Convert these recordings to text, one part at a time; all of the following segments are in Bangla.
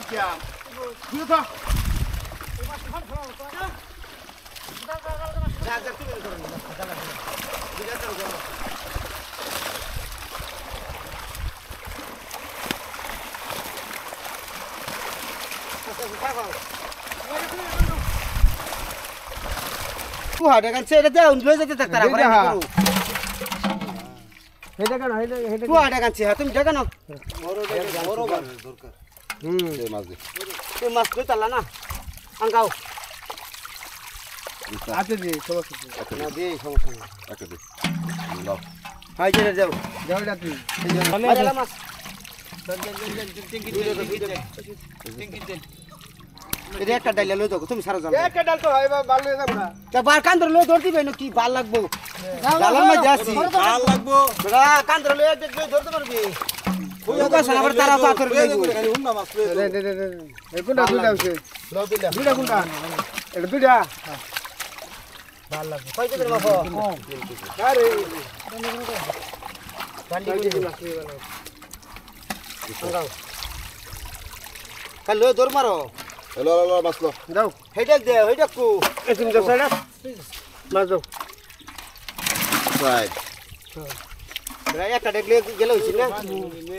क्या बुझो তো যা যা তুমি করো না দাদা বুঝা তো করো तू हाडे kan सेड दे उन भेजे ते तारा करे करू हेडे kan हेडे तू हाडे kan से तुम जगह ना मोरो बार दरकार दे माछ दे ते माछ तो तला ना अंगाओ आते दे समस्या ना दे समस्या आते दे लाओ हाय जे जाओ जाओ जाती अरे माछ टिंकी এটা একটা ডাল লই দাও তুমি সারা জানো একটা ডাল তো হয় বাল লই যাবো না তা বার কান্দর লই ধরতি ভাই কি বাল লাগবো ডালার মধ্যে যাচ্ছি বাল লাগবো বড়া কান্দর লই দেখবে ধরতে পারবি ওই কথা সারা তারা পাথর লই খালি হুন্না মাছ লই দে এই কোনটা দুইটা আছে লও দুইটা কোনটা এটা দুইটা বাল লাগবো কয় কেজি মাছ আরে ডান্ডি কোন মাছ লই বানাও কাল লই ধর মারো हेलो हेलो बस लो जाओ हेडक दे हेडक को एसिम जो साइड मार दो साइड बड़ा एक डेक ले गेलो छी ना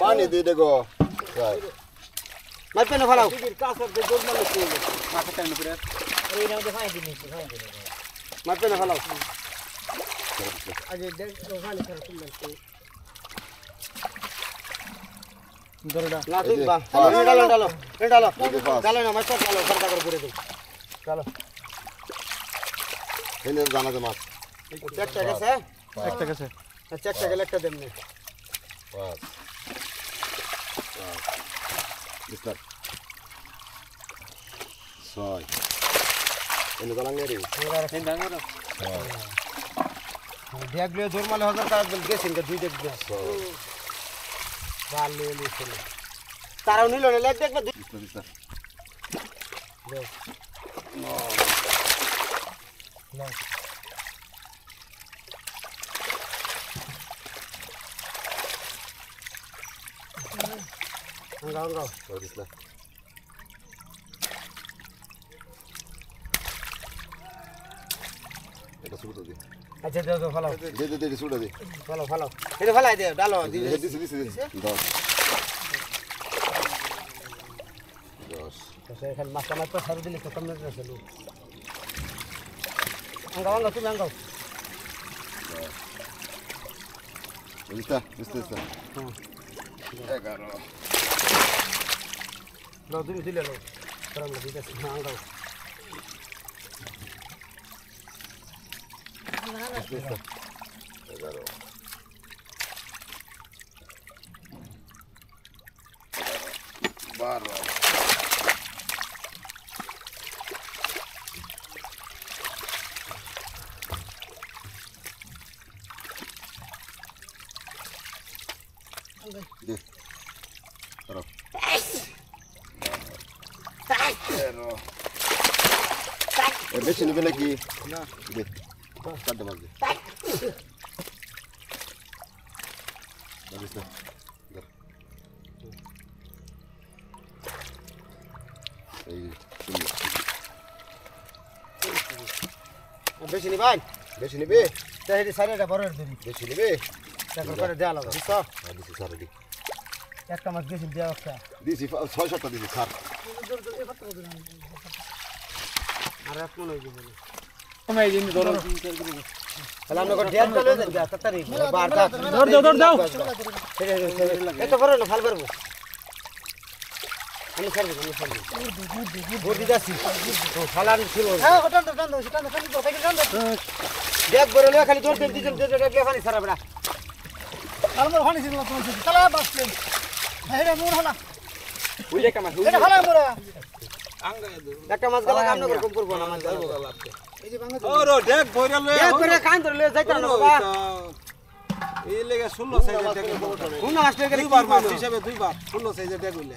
पानी दे देगो साइड मत पे न फलाओ का सब दे गोल मार लो माथा टाइम पर अरे ना दे फाइन दी मत पे न फलाओ अजे देख तो खाली कर तुम को दरडा ना तुम बा डालो डालो डालो डालो ना मत डालो फरका कर पूरे दो चलो हेले जाना दे माछ चेक चेक से चेक चेक लगता देमने बस मिस्टर सोय एने गलांगे रे हे डांगर देख ले जोर माले हजार का गेसिंग का दुई देख दे बाल ले ले चलो तारा नीलो ने लेग देख मिस्टर नो नो अंगाओ और इसला এটা শুরু দে আচ্ছা দে ফলো দে শুরু দে ফলো এটা ফলাই দে ডালো দিছে দাও तो एखान माछा माछ सारी दिले खत्म नहीं कर चलो अंगाओ तुम अंगाओ लिस्ता हां 11 लो दिले लो तरंग दिले अंगाओ लिस्ता 11 12 दे करो ए बेची निबे नाকি ना दे काट दे मार दे बस दे এই বেশি নিবাই বেশি নিবে তাহলে সারাটা বড় দিবি বেশি নিবে টাকা করে দেয়া লাগবে দিছ দিছি স্যার রেডি একটা মাছ বেশি দেয়া একটা দিছি 6-7টা দিছি স্যার আরে কোন হই যাবে আমি এই দিন ধরো তাহলে আমরা ডেট চলে যাবে তাড়াতাড়ি বারটা ধর দাও এটা বড় না ফাল করব আমি করব ভোর দিতাছি তো ফালান ছিল হ্যাঁ ওটা টান দাও খালি তো তাকে টান দাও দেখ বড় le খালি ধর দিছেন দেখলে পানি সারা বড়া আমার পানি ছিল তোমার চলা বাসলেন হেডা মোর হলা ওই যে কামাস এটা হলা মোর আঙ্গা একটা মাছ গলা কাম না কম করব না মাছ যাইবো গলা আপনি এই যে ভাঙা ওরে দেখ বইরা কান ধরে যাইতা না বাবা এই লেগে 16 সাইজের ডেক কোন মাছটা গেলে দুইবার মাছ হিসাবে দুইবার 16 সাইজের ডেক হইলে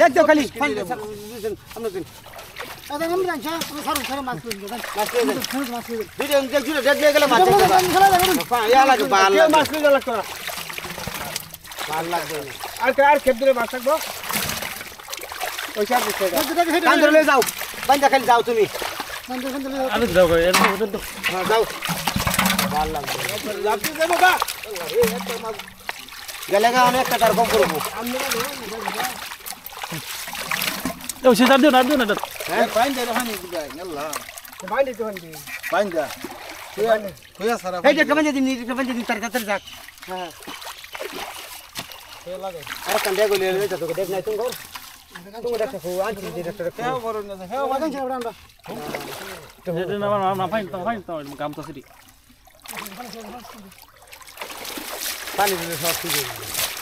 দেখ দাও খালি পানি আমরা দিন আদা আমরা জানছ আমরা সারা মাছ লইব মাছ লইব দুইটা দেখ জুড়ে ডেক দিয়ে গেলে মাছ যাইবা ইয়া লাগে বাল মাছ লইলে লাগতো বাল লাগবে আর খেপ দিলে মাছ থাকবো ওই সার দিতে কান ধরে যাও বান্দা খালি যাও তুমি আমি যাও করে এর মধ্যে তো হ্যাঁ যাও ভালো লাগবে যাচ্ছি যে বাবা গেলে গা অনেক টাকার কম করবো ও সে দাও না হ্যাঁ বাইন্দা রহানি দিবা আল্লাহ বাইন্দা তো বাইন্দা বাইন্দা কইয়া সারা এই যে কমে দিন তার যাক হ্যাঁ কে লাগে আরে কান্দে গলি রে তো দেখ নাই তুমি তুমি দেখো আনছি যে দেখো হ্যাঁ বড় না হ্যাঁ ওখান থেকে আমরা এটা না ফাইন তো কাম তো সিটি পানি দিলে সব ঠিক হয়ে যাবে